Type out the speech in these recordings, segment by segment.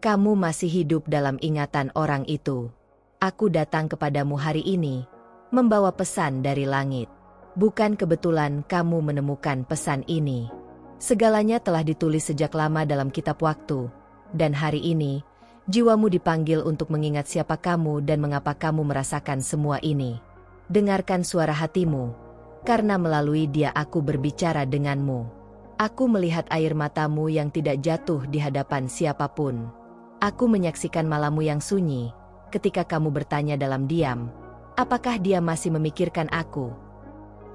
Kamu masih hidup dalam ingatan orang itu. Aku datang kepadamu hari ini, membawa pesan dari langit. Bukan kebetulan kamu menemukan pesan ini. Segalanya telah ditulis sejak lama dalam kitab waktu, dan hari ini, jiwamu dipanggil untuk mengingat siapa kamu dan mengapa kamu merasakan semua ini. Dengarkan suara hatimu, karena melalui dia aku berbicara denganmu. Aku melihat air matamu yang tidak jatuh di hadapan siapapun. Aku menyaksikan malammu yang sunyi, ketika kamu bertanya dalam diam, apakah dia masih memikirkan aku?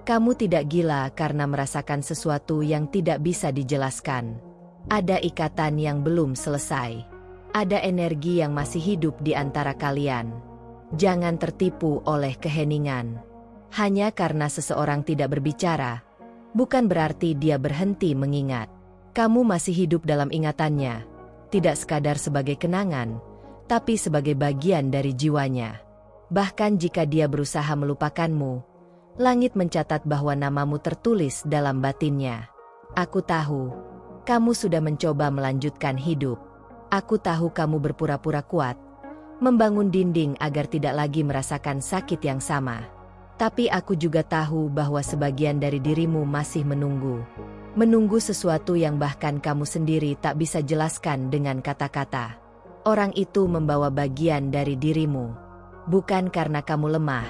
Kamu tidak gila karena merasakan sesuatu yang tidak bisa dijelaskan. Ada ikatan yang belum selesai. Ada energi yang masih hidup di antara kalian. Jangan tertipu oleh keheningan. Hanya karena seseorang tidak berbicara, bukan berarti dia berhenti mengingat. Kamu masih hidup dalam ingatannya. Tidak sekadar sebagai kenangan, tapi sebagai bagian dari jiwanya. Bahkan jika dia berusaha melupakanmu, langit mencatat bahwa namamu tertulis dalam batinnya. Aku tahu, kamu sudah mencoba melanjutkan hidup. Aku tahu kamu berpura-pura kuat, membangun dinding agar tidak lagi merasakan sakit yang sama. Tapi aku juga tahu bahwa sebagian dari dirimu masih menunggu. Menunggu sesuatu yang bahkan kamu sendiri tak bisa jelaskan dengan kata-kata. Orang itu membawa bagian dari dirimu. Bukan karena kamu lemah,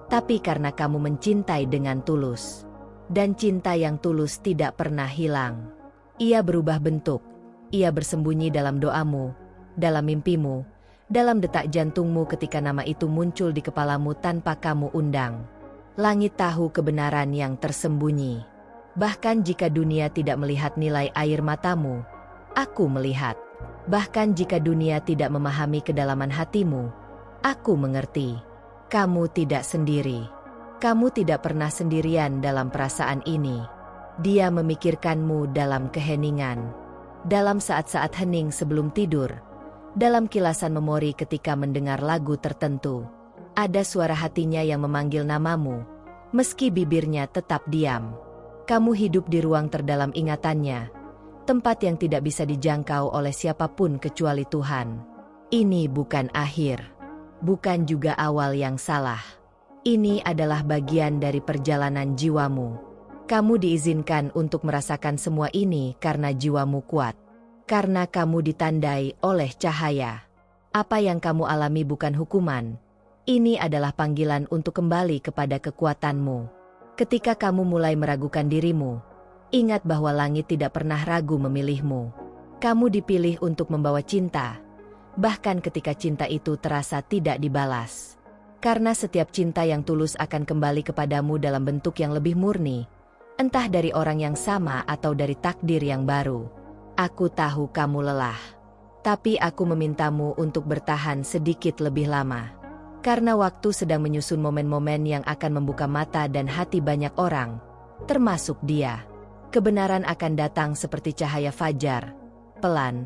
tapi karena kamu mencintai dengan tulus. Dan cinta yang tulus tidak pernah hilang. Ia berubah bentuk. Ia bersembunyi dalam doamu, dalam mimpimu, dalam detak jantungmu ketika nama itu muncul di kepalamu tanpa kamu undang. Langit tahu kebenaran yang tersembunyi. Bahkan jika dunia tidak melihat nilai air matamu, aku melihat. Bahkan jika dunia tidak memahami kedalaman hatimu, aku mengerti. Kamu tidak sendiri. Kamu tidak pernah sendirian dalam perasaan ini. Dia memikirkanmu dalam keheningan. Dalam saat-saat hening sebelum tidur. Dalam kilasan memori ketika mendengar lagu tertentu. Ada suara hatinya yang memanggil namamu, meski bibirnya tetap diam. Kamu hidup di ruang terdalam ingatannya, tempat yang tidak bisa dijangkau oleh siapapun kecuali Tuhan. Ini bukan akhir, bukan juga awal yang salah. Ini adalah bagian dari perjalanan jiwamu. Kamu diizinkan untuk merasakan semua ini karena jiwamu kuat. Karena kamu ditandai oleh cahaya. Apa yang kamu alami bukan hukuman. Ini adalah panggilan untuk kembali kepada kekuatanmu. Ketika kamu mulai meragukan dirimu, ingat bahwa langit tidak pernah ragu memilihmu. Kamu dipilih untuk membawa cinta, bahkan ketika cinta itu terasa tidak dibalas. Karena setiap cinta yang tulus akan kembali kepadamu dalam bentuk yang lebih murni, entah dari orang yang sama atau dari takdir yang baru. Aku tahu kamu lelah, tapi aku memintamu untuk bertahan sedikit lebih lama. Karena waktu sedang menyusun momen-momen yang akan membuka mata dan hati banyak orang, termasuk dia. Kebenaran akan datang seperti cahaya fajar, pelan,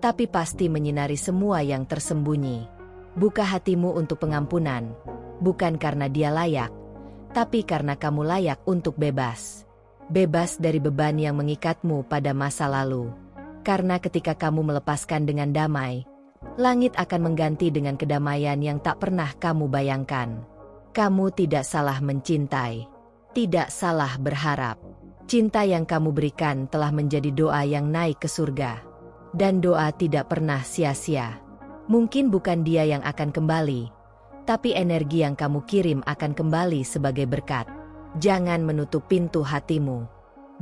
tapi pasti menyinari semua yang tersembunyi. Buka hatimu untuk pengampunan, bukan karena dia layak, tapi karena kamu layak untuk bebas. Bebas dari beban yang mengikatmu pada masa lalu. Karena ketika kamu melepaskan dengan damai, langit akan mengganti dengan kedamaian yang tak pernah kamu bayangkan. Kamu tidak salah mencintai, tidak salah berharap. Cinta yang kamu berikan telah menjadi doa yang naik ke surga. Dan doa tidak pernah sia-sia. Mungkin bukan dia yang akan kembali, tapi energi yang kamu kirim akan kembali sebagai berkat. Jangan menutup pintu hatimu.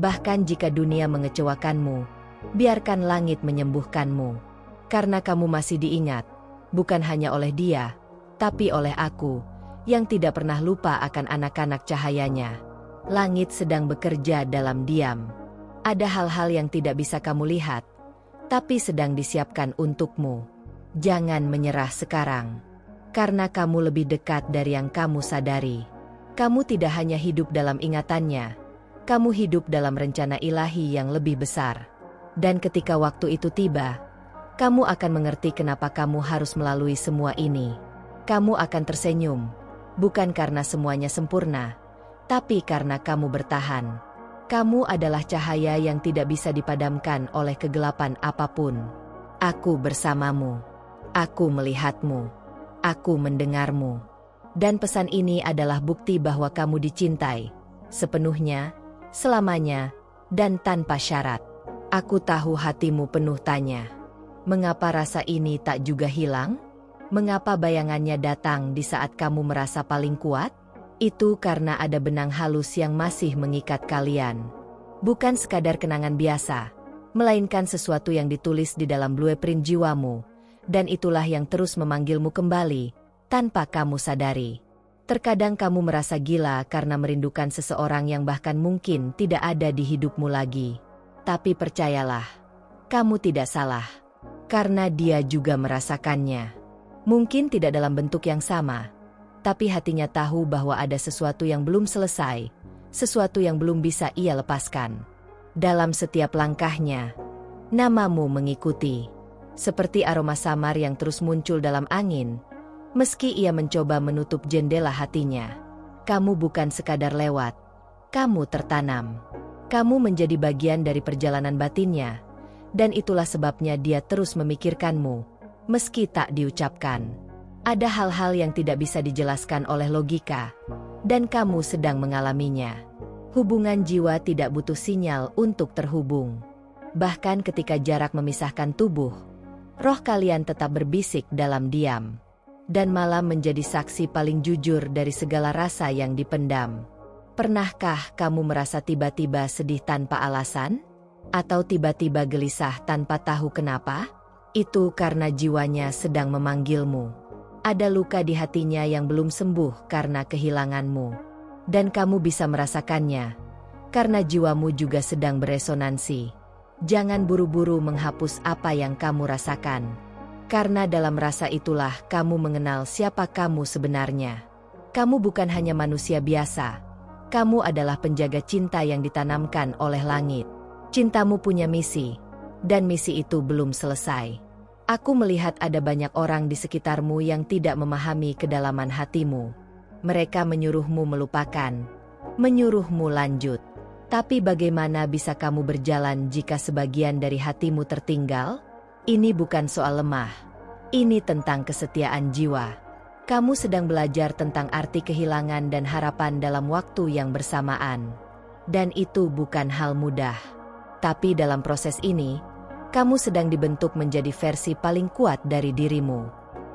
Bahkan jika dunia mengecewakanmu, biarkan langit menyembuhkanmu. Karena kamu masih diingat, bukan hanya oleh dia, tapi oleh aku, yang tidak pernah lupa akan anak-anak cahayanya. Langit sedang bekerja dalam diam. Ada hal-hal yang tidak bisa kamu lihat, tapi sedang disiapkan untukmu. Jangan menyerah sekarang, karena kamu lebih dekat dari yang kamu sadari. Kamu tidak hanya hidup dalam ingatannya, kamu hidup dalam rencana ilahi yang lebih besar. Dan ketika waktu itu tiba, kamu akan mengerti kenapa kamu harus melalui semua ini. Kamu akan tersenyum, bukan karena semuanya sempurna, tapi karena kamu bertahan. Kamu adalah cahaya yang tidak bisa dipadamkan oleh kegelapan apapun. Aku bersamamu. Aku melihatmu. Aku mendengarmu. Dan pesan ini adalah bukti bahwa kamu dicintai. Sepenuhnya, selamanya, dan tanpa syarat. Aku tahu hatimu penuh tanya. Mengapa rasa ini tak juga hilang? Mengapa bayangannya datang di saat kamu merasa paling kuat? Itu karena ada benang halus yang masih mengikat kalian. Bukan sekadar kenangan biasa, melainkan sesuatu yang ditulis di dalam blueprint jiwamu. Dan itulah yang terus memanggilmu kembali, tanpa kamu sadari. Terkadang kamu merasa gila karena merindukan seseorang yang bahkan mungkin tidak ada di hidupmu lagi. Tapi percayalah, kamu tidak salah. Karena dia juga merasakannya. Mungkin tidak dalam bentuk yang sama, tapi hatinya tahu bahwa ada sesuatu yang belum selesai, sesuatu yang belum bisa ia lepaskan. Dalam setiap langkahnya, namamu mengikuti. Seperti aroma samar yang terus muncul dalam angin, meski ia mencoba menutup jendela hatinya. Kamu bukan sekadar lewat, kamu tertanam. Kamu menjadi bagian dari perjalanan batinnya, dan itulah sebabnya dia terus memikirkanmu, meski tak diucapkan. Ada hal-hal yang tidak bisa dijelaskan oleh logika, dan kamu sedang mengalaminya. Hubungan jiwa tidak butuh sinyal untuk terhubung. Bahkan ketika jarak memisahkan tubuh, roh kalian tetap berbisik dalam diam. Dan malam menjadi saksi paling jujur dari segala rasa yang dipendam. Pernahkah kamu merasa tiba-tiba sedih tanpa alasan? Atau tiba-tiba gelisah tanpa tahu kenapa? Itu karena jiwanya sedang memanggilmu. Ada luka di hatinya yang belum sembuh karena kehilanganmu. Dan kamu bisa merasakannya, karena jiwamu juga sedang beresonansi. Jangan buru-buru menghapus apa yang kamu rasakan. Karena dalam rasa itulah kamu mengenal siapa kamu sebenarnya. Kamu bukan hanya manusia biasa. Kamu adalah penjaga cinta yang ditanamkan oleh langit. Cintamu punya misi, dan misi itu belum selesai. Aku melihat ada banyak orang di sekitarmu yang tidak memahami kedalaman hatimu. Mereka menyuruhmu melupakan, menyuruhmu lanjut. Tapi bagaimana bisa kamu berjalan jika sebagian dari hatimu tertinggal? Ini bukan soal lemah. Ini tentang kesetiaan jiwa. Kamu sedang belajar tentang arti kehilangan dan harapan dalam waktu yang bersamaan. Dan itu bukan hal mudah. Tapi dalam proses ini, kamu sedang dibentuk menjadi versi paling kuat dari dirimu.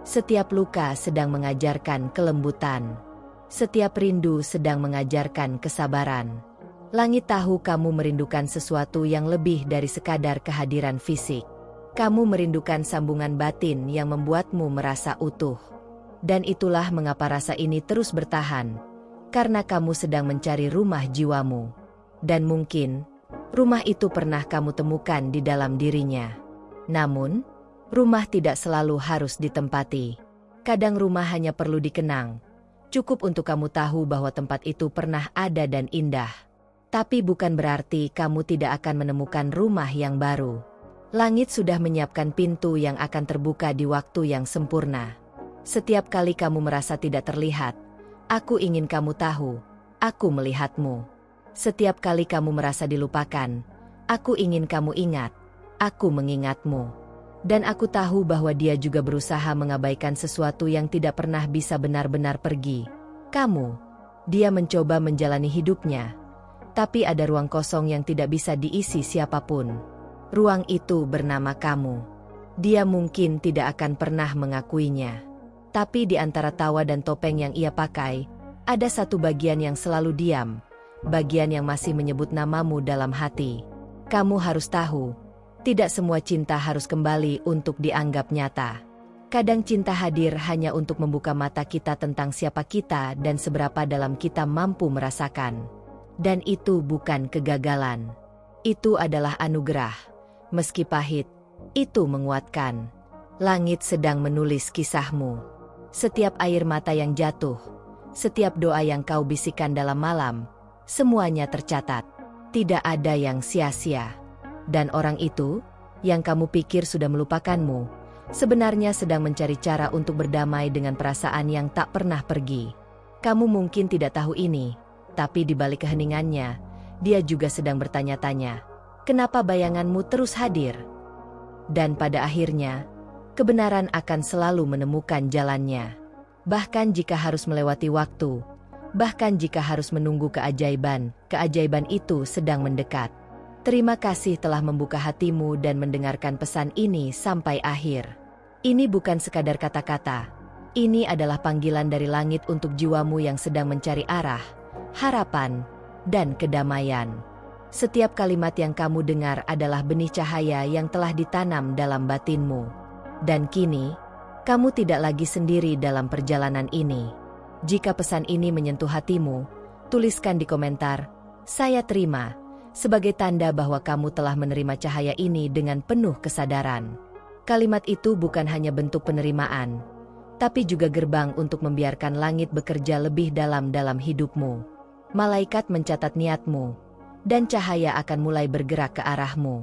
Setiap luka sedang mengajarkan kelembutan. Setiap rindu sedang mengajarkan kesabaran. Langit tahu kamu merindukan sesuatu yang lebih dari sekadar kehadiran fisik. Kamu merindukan sambungan batin yang membuatmu merasa utuh. Dan itulah mengapa rasa ini terus bertahan. Karena kamu sedang mencari rumah jiwamu. Dan mungkin, rumah itu pernah kamu temukan di dalam dirinya. Namun, rumah tidak selalu harus ditempati. Kadang rumah hanya perlu dikenang. Cukup untuk kamu tahu bahwa tempat itu pernah ada dan indah. Tapi bukan berarti kamu tidak akan menemukan rumah yang baru. Langit sudah menyiapkan pintu yang akan terbuka di waktu yang sempurna. Setiap kali kamu merasa tidak terlihat, aku ingin kamu tahu, aku melihatmu. Setiap kali kamu merasa dilupakan, aku ingin kamu ingat, aku mengingatmu. Dan aku tahu bahwa dia juga berusaha mengabaikan sesuatu yang tidak pernah bisa benar-benar pergi. Kamu, dia mencoba menjalani hidupnya. Tapi ada ruang kosong yang tidak bisa diisi siapapun. Ruang itu bernama kamu. Dia mungkin tidak akan pernah mengakuinya. Tapi di antara tawa dan topeng yang ia pakai, ada satu bagian yang selalu diam. Bagian yang masih menyebut namamu dalam hati. Kamu harus tahu, tidak semua cinta harus kembali untuk dianggap nyata. Kadang cinta hadir hanya untuk membuka mata kita tentang siapa kita dan seberapa dalam kita mampu merasakan. Dan itu bukan kegagalan. Itu adalah anugerah. Meski pahit, itu menguatkan. Langit sedang menulis kisahmu. Setiap air mata yang jatuh, setiap doa yang kau bisikan dalam malam, semuanya tercatat. Tidak ada yang sia-sia. Dan orang itu, yang kamu pikir sudah melupakanmu, sebenarnya sedang mencari cara untuk berdamai dengan perasaan yang tak pernah pergi. Kamu mungkin tidak tahu ini, tapi di balik keheningannya, dia juga sedang bertanya-tanya, kenapa bayanganmu terus hadir? Dan pada akhirnya, kebenaran akan selalu menemukan jalannya. Bahkan jika harus melewati waktu, bahkan jika harus menunggu keajaiban, keajaiban itu sedang mendekat. Terima kasih telah membuka hatimu dan mendengarkan pesan ini sampai akhir. Ini bukan sekadar kata-kata. Ini adalah panggilan dari langit untuk jiwamu yang sedang mencari arah, harapan, dan kedamaian. Setiap kalimat yang kamu dengar adalah benih cahaya yang telah ditanam dalam batinmu. Dan kini, kamu tidak lagi sendiri dalam perjalanan ini. Jika pesan ini menyentuh hatimu, tuliskan di komentar, "Saya terima," sebagai tanda bahwa kamu telah menerima cahaya ini dengan penuh kesadaran. Kalimat itu bukan hanya bentuk penerimaan, tapi juga gerbang untuk membiarkan langit bekerja lebih dalam hidupmu. Malaikat mencatat niatmu, dan cahaya akan mulai bergerak ke arahmu.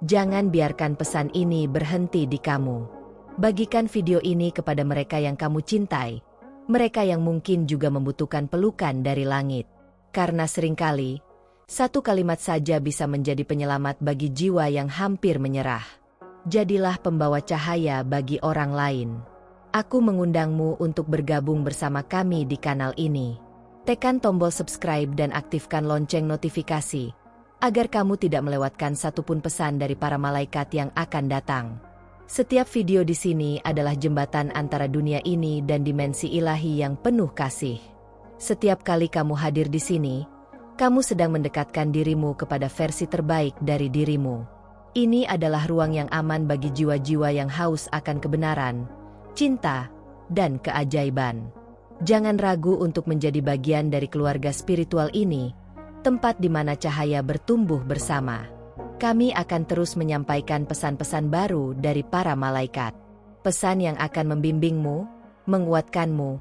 Jangan biarkan pesan ini berhenti di kamu. Bagikan video ini kepada mereka yang kamu cintai, mereka yang mungkin juga membutuhkan pelukan dari langit. Karena seringkali, satu kalimat saja bisa menjadi penyelamat bagi jiwa yang hampir menyerah. Jadilah pembawa cahaya bagi orang lain. Aku mengundangmu untuk bergabung bersama kami di kanal ini. Tekan tombol subscribe dan aktifkan lonceng notifikasi, agar kamu tidak melewatkan satupun pesan dari para malaikat yang akan datang. Setiap video di sini adalah jembatan antara dunia ini dan dimensi ilahi yang penuh kasih. Setiap kali kamu hadir di sini, kamu sedang mendekatkan dirimu kepada versi terbaik dari dirimu. Ini adalah ruang yang aman bagi jiwa-jiwa yang haus akan kebenaran, cinta, dan keajaiban. Jangan ragu untuk menjadi bagian dari keluarga spiritual ini, tempat di mana cahaya bertumbuh bersama. Kami akan terus menyampaikan pesan-pesan baru dari para malaikat. Pesan yang akan membimbingmu, menguatkanmu,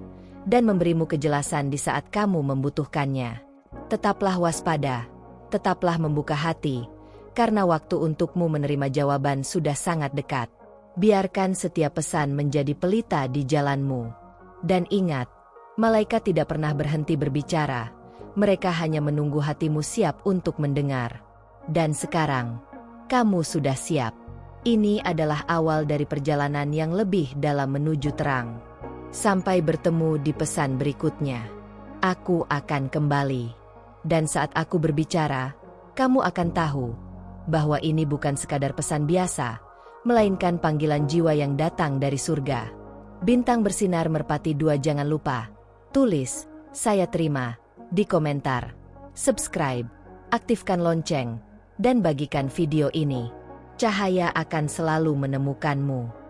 dan memberimu kejelasan di saat kamu membutuhkannya. Tetaplah waspada, tetaplah membuka hati, karena waktu untukmu menerima jawaban sudah sangat dekat. Biarkan setiap pesan menjadi pelita di jalanmu. Dan ingat, malaikat tidak pernah berhenti berbicara, mereka hanya menunggu hatimu siap untuk mendengar. Dan sekarang, kamu sudah siap. Ini adalah awal dari perjalanan yang lebih dalam menuju terang. Sampai bertemu di pesan berikutnya. Aku akan kembali. Dan saat aku berbicara, kamu akan tahu bahwa ini bukan sekadar pesan biasa, melainkan panggilan jiwa yang datang dari surga. Bintang bersinar merpati 2. Jangan lupa tulis, "Saya terima," di komentar. Subscribe, aktifkan lonceng, dan bagikan video ini. Cahaya akan selalu menemukanmu.